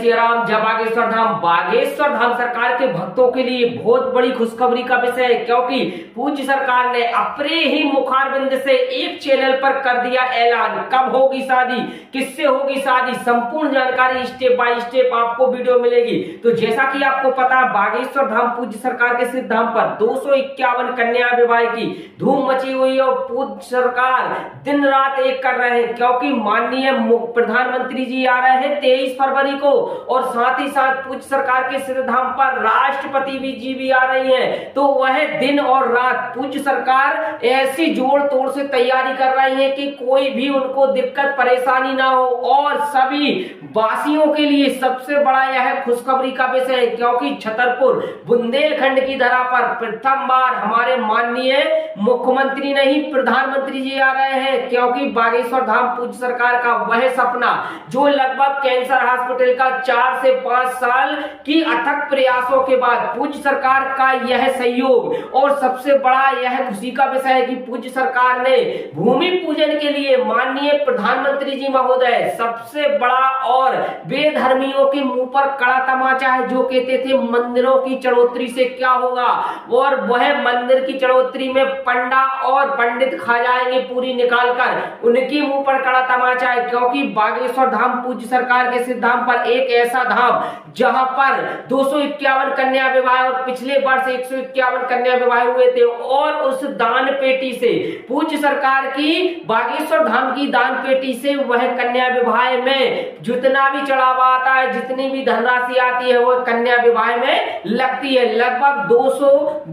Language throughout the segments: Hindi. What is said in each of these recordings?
सिया राम जय बागेश्वर धाम। बागेश्वर धाम सरकार के भक्तों के लिए बहुत बड़ी खुशखबरी का विषय है, क्योंकि पूज्य सरकार ने अपने ही मुखारबिंद से एक चैनल पर कर दिया ऐलान। कब होगी शादी, किससे होगी शादी, संपूर्ण जानकारी स्टेप बाय स्टेप आपको वीडियो मिलेगी। तो जैसा कि आपको पता है, बागेश्वर धाम पूज्य सरकार के सिद्ध धाम पर 251 कन्या विवाह की धूम मची हुई है और पूज्य सरकार दिन रात एक कर रहे हैं, क्योंकि माननीय प्रधानमंत्री जी आ रहे हैं 23 फरवरी को, और साथ ही साथ पूज्य सरकार के सिद्ध धाम पर राष्ट्रपति जी भी आ रही हैं। तो वह दिन और रात पूज्य सरकार ऐसी जोड़ तोड़ से तैयारी कर रही है कि कोई भी उनको दिक्कत परेशानी ना हो। और सभी वासियों के लिए सबसे बड़ा यह खुशखबरी का विषय है, क्योंकि छतरपुर बुंदेलखंड की धरा पर प्रथम बार हमारे माननीय मुख्यमंत्री नहीं प्रधानमंत्री जी आ रहे हैं, क्योंकि बागेश्वर धाम पूज्य सरकार का वह सपना जो लगभग कैंसर हॉस्पिटल का 4 से 5 साल की अथक प्रयासों के बाद पूज्य सरकार का यह सहयोग, और सबसे बड़ा यह खुशी का विषय है कि पूज्य सरकार ने भूमि पूजन के लिए माननीय प्रधानमंत्री जी महोदय सबसे बड़ा और बेधर्मियों के मुंह पर कड़ा तमाचा है, जो कहते थे मंदिरों की चढ़ोतरी से क्या होगा, और वह मंदिर की चढ़ोतरी में पंडा और पंडित खा जाएंगे पूरी निकालकर, उनके मुंह पर कड़ा तमाचा है। क्योंकि बागेश्वर धाम पूज्य सरकार के सिद्ध धाम पर एक ऐसा धाम जहां पर 251 कन्या विवाह और पिछले वर्ष 151 कन्या विवाह हुए थे, और उस दान पेटी से पूज्य सरकार की बागेश्वर धाम की दान पेटी से वह कन्या विवाह में जितना भी चढ़ावा आता है, जितनी भी धनराशि आती है, वह कन्या विवाह में लगती है। लगभग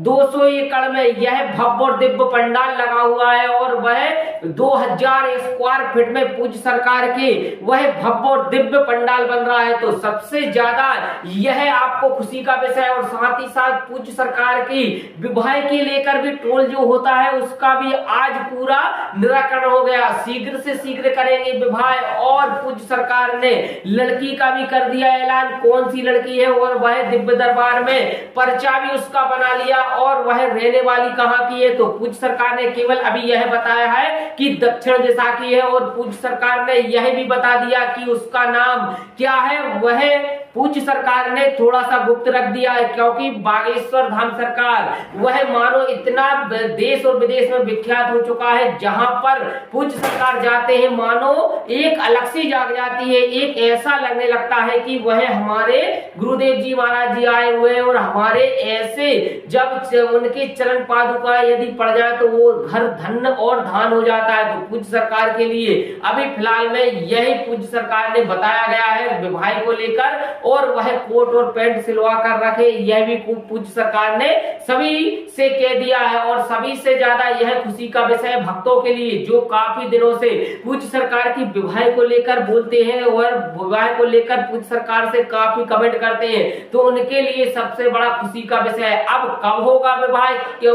200 एकड़ में यह भव्य और दिव्य पंडाल लगा हुआ है, और वह 2000 स्क्वायर फीट में पूज्य सरकार के वह भव्य और दिव्य पंडाल बन रहा है। तो सबसे ज्यादा यह आपको खुशी का विषय है, और साथ ही साथ पूज्य सरकार की विवाह के लेकर भी टोल जो होता है उसका भी आज पूरा निराकरण हो गया। शीघ्र से शीघ्र करेंगे विवाह, और पूज्य सरकार ने लड़की का भी कर दिया ऐलान, कौन सी लड़की है, और वह दिव्य दरबार में पर्चा भी उसका बना लिया, और वह रहने वाली कहाँ की है। तो पूज्य सरकार ने केवल अभी यह बताया है कि दक्षिण दिशा की है, और पूज्य सरकार ने यह भी बता दिया कि उसका नाम क्या है, वह पूज्य सरकार ने थोड़ा सा गुप्त रख दिया है, क्योंकि बागेश्वर धाम सरकार वह मानो इतना देश और विदेश में विख्यात हो चुका है, जहां पर पूज्य सरकार जाते हैं मानो एक अलग सी जाग जाती है, एक ऐसा लगने लगता है कि वह हमारे गुरुदेव जी महाराज जी आए हुए हैं, और हमारे ऐसे जब उनके चरण पादुका यदि पड़ जाए तो वो घर धन और धान हो जाता है। तो पूज्य सरकार के लिए अभी फिलहाल में यही पूज्य सरकार ने बताया गया है विवाह को लेकर, और वह कोट और पैंट सिलवा कर रखे, यह भी पूज्य सरकार ने सभी से कह दिया है। और सभी से ज्यादा यह खुशी का विषय भक्तों के लिए, जो काफी दिनों से पूज्य सरकार की विवाह को लेकर बोलते हैं और विवाह को लेकर पूज्य सरकार से काफी कमेंट करते हैं, तो उनके लिए सबसे बड़ा खुशी का विषय है। अब कब होगा विवाह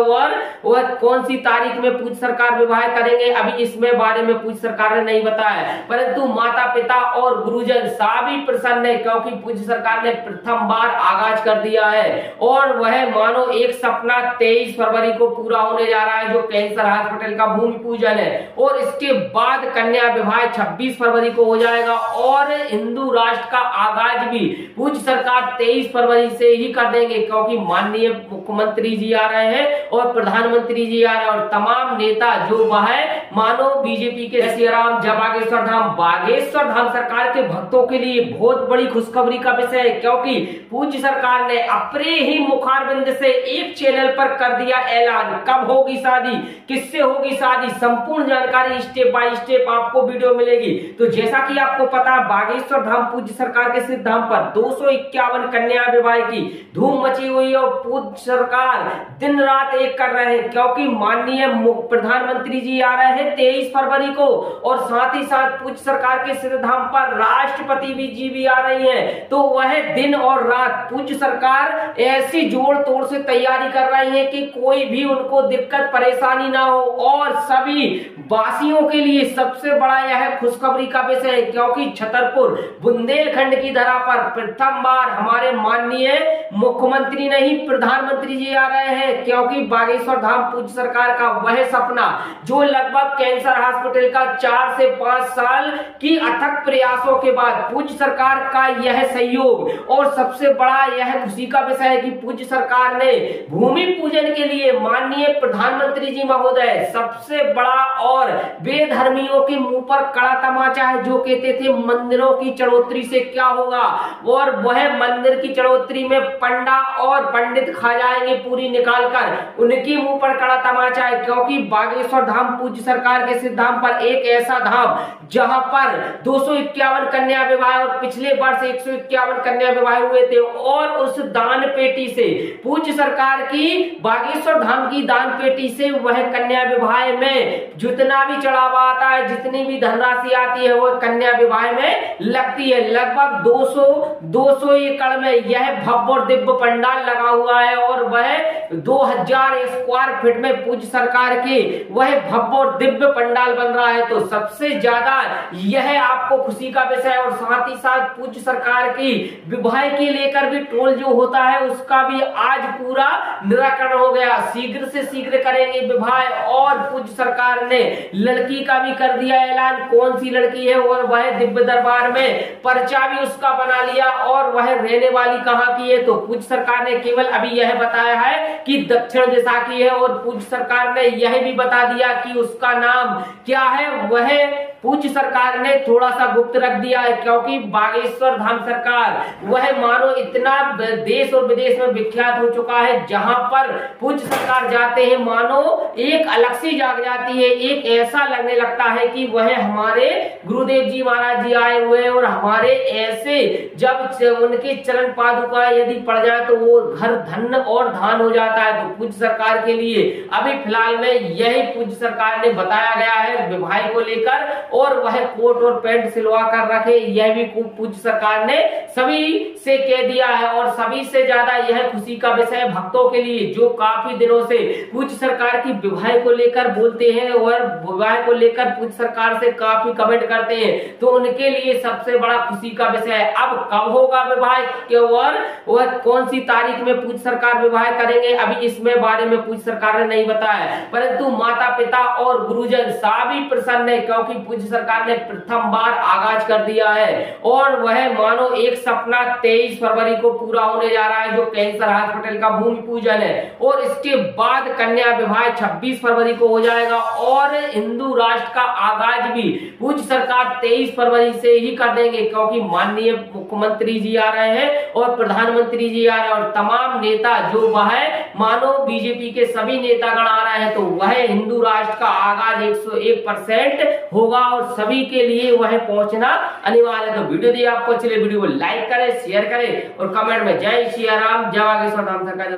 और वह कौन सी तारीख में पूज्य सरकार विवाह करेंगे, अभी इसमें बारे में पूज्य सरकार ने नहीं बताया, परंतु माता पिता और गुरुजन सभी प्रसन्न है, क्योंकि पूज्य सरकार ने प्रथम बार आगाज कर दिया है, और वह मानो एक सपना 23 फरवरी को पूरा होने जा रहा है, जो कैंसर हॉस्पिटल का भूमि पूजन है, और इसके बाद कन्या विवाह 26 फरवरी को हो जाएगा, और हिंदू राष्ट्र का आगाज भी पूज्य सरकार 23 फरवरी से ही कर देंगे, क्योंकि माननीय मुख्यमंत्री जी आ रहे हैं और प्रधानमंत्री जी आ रहे हैं, और तमाम नेता जो वह मानो बीजेपी के सिया राम जय बागेश्वर धाम। बागेश्वर धाम सरकार के भक्तों के लिए बहुत बड़ी खुशखबरी का विषय है, क्योंकि पूज्य सरकार ने अपने ही मुखारबिंद से एक चैनल पर कर दिया ऐलान। कब होगी शादी, किससे होगी शादी, संपूर्ण जानकारी स्टेप बाय स्टेप आपको वीडियो मिलेगी। तो जैसा कि आपको पता है, बागेश्वर धाम पूज्य सरकार के सिद्ध धाम पर 251 कन्या विवाह की धूम मची हुई है, और पूज्य सरकार दिन रात एक कर रहे हैं, क्योंकि माननीय प्रधानमंत्री जी आ रहे हैं 23 फरवरी को, और साथ ही साथ पूज्य सरकार के सिद्ध धाम पर राष्ट्रपति जी भी आ रही हैं। तो वह दिन और रात पूज्य सरकार ऐसी जोड़ तोड़ से तैयारी कर रही है कि कोई भी उनको दिक्कत परेशानी ना हो, और सभी वासियों के लिए सबसे बड़ा यह खुशखबरी का विषय है, क्योंकि छतरपुर बुंदेलखंड की धरा पर प्रथम बार हमारे माननीय मुख्यमंत्री नहीं प्रधानमंत्री जी आ रहे हैं, क्योंकि बागेश्वर धाम पूज्य सरकार का वह सपना जो लगभग कैंसर हॉस्पिटल का 4 से 5 साल की अथक प्रयासों के बाद पूज्य सरकार का यह सहयोग और सबसे बड़ा यह खुशी का विषय है कि पूज्य सरकार ने भूमि पूजन के लिए माननीय प्रधानमंत्री जी महोदय सबसे बड़ा और बेधर्मियों के मुंह पर कड़ा तमाचा है, जो कहते थे मंदिरों की चढ़ोतरी से क्या होगा, और वह मंदिर की चढ़ोतरी में पंडा और पंडित खा जाएंगे पूरी निकाल कर, उनके मुंह पर कड़ा तमाचा है। क्योंकि बागेश्वर धाम पूज्य सरकार के सिद्धांत पर एक ऐसा धाम जहां पर 251 कन्या विवाह और पिछले वर्ष 151 कन्या विवाह हुए थे, और उस दान पेटी से पूज्य सरकार की बागेश्वर धाम की दान पेटी से वह कन्या विवाह में जितना भी चढ़ावा आता है, जितनी भी धनराशि आती है, वह कन्या विवाह में लगती है। लगभग 200 एकड़ में यह भव्य और दिव्य पंडाल लगा हुआ है, और वह 2000 स्क्वायर फीट में पूज्य सरकार के वह भव्य और दिव्य पंडाल बन रहा है। तो सबसे ज्यादा यह आपको खुशी का विषय, और साथ ही साथ पूज्य सरकार की विवाह के लेकर भी ट्रोल जो होता है उसका भी आज पूरा निराकरण हो गया। शीघ्र से शीघ्र करेंगे विवाह, और पूज्य सरकार ने लड़की का भी कर दिया ऐलान, कौन सी लड़की है, और वह दिव्य दरबार में पर्चा भी उसका बना लिया, और वह रहने वाली कहाँ की है। तो पूज्य सरकार ने केवल अभी यह बताया है कि दक्षिण दिशा की है, और पूज्य सरकार ने यह भी बता दिया कि उसका नाम क्या है, वह पूज्य सरकार ने थोड़ा सा गुप्त रख दिया है। क्योंकि बागेश्वर धाम सरकार वह मानो इतना देश और विदेश में विख्यात हो चुका है, जहां पर पूज्य सरकार जाते हैं मानो एक अलग सी जाग जाती है, एक ऐसा लगने लगता है कि वह हमारे गुरुदेव जी महाराज जी आए हुए हैं, और हमारे ऐसे जब उनके चरण पादुका यदि पड़ जाए तो वो घर धन्य और धान हो जाता है। तो पूज्य सरकार के लिए अभी फिलहाल में यही पूज्य सरकार ने बताया गया है विवाह को लेकर, और वह कोट और पैंट सिलवा कर रखे, यह भी पूज्य सरकार ने सभी से कह दिया है। और सभी से ज्यादा यह खुशी का विषय भक्तों के लिए, जो काफी दिनों से पूज्य सरकार की विवाह को लेकर बोलते हैं और विवाह को लेकर पूज्य सरकार से काफी कमेंट करते हैं, तो उनके लिए सबसे बड़ा खुशी का विषय है। अब कब होगा विवाह और वह कौन सी तारीख में पूज्य सरकार विवाह करेंगे, अभी इसमें बारे में पूज्य सरकार ने नहीं बताया, परंतु माता पिता और गुरुजन सभी प्रसन्न है, क्योंकि पूज्य सरकार ने प्रथम बार आगाज कर दिया है, और वह मानो एक सपना 23 फरवरी को पूरा होने जा रहा है, जो कैंसर हॉस्पिटल का भूमि पूजन है, और इसके बाद कन्या विवाह 26 फरवरी को हो जाएगा, और हिंदू राष्ट्र का आगाज भी पूज्य सरकार 23 फरवरी से ही कर देंगे, क्योंकि माननीय मुख्यमंत्री जी आ रहे हैं और प्रधानमंत्री जी आ रहे हैं, और तमाम नेता जो वह मानो बीजेपी के सभी नेतागण आ रहे हैं, तो वह हिंदू राष्ट्र का आगाज 101% होगा, और सभी के लिए वह पहुंचना अनिवार्य है। तो वीडियो दिए आपको, चलिए वीडियो को लाइक करें, शेयर करें, और कमेंट में जय श्री राम, जय बागेश्वर धाम सरकार।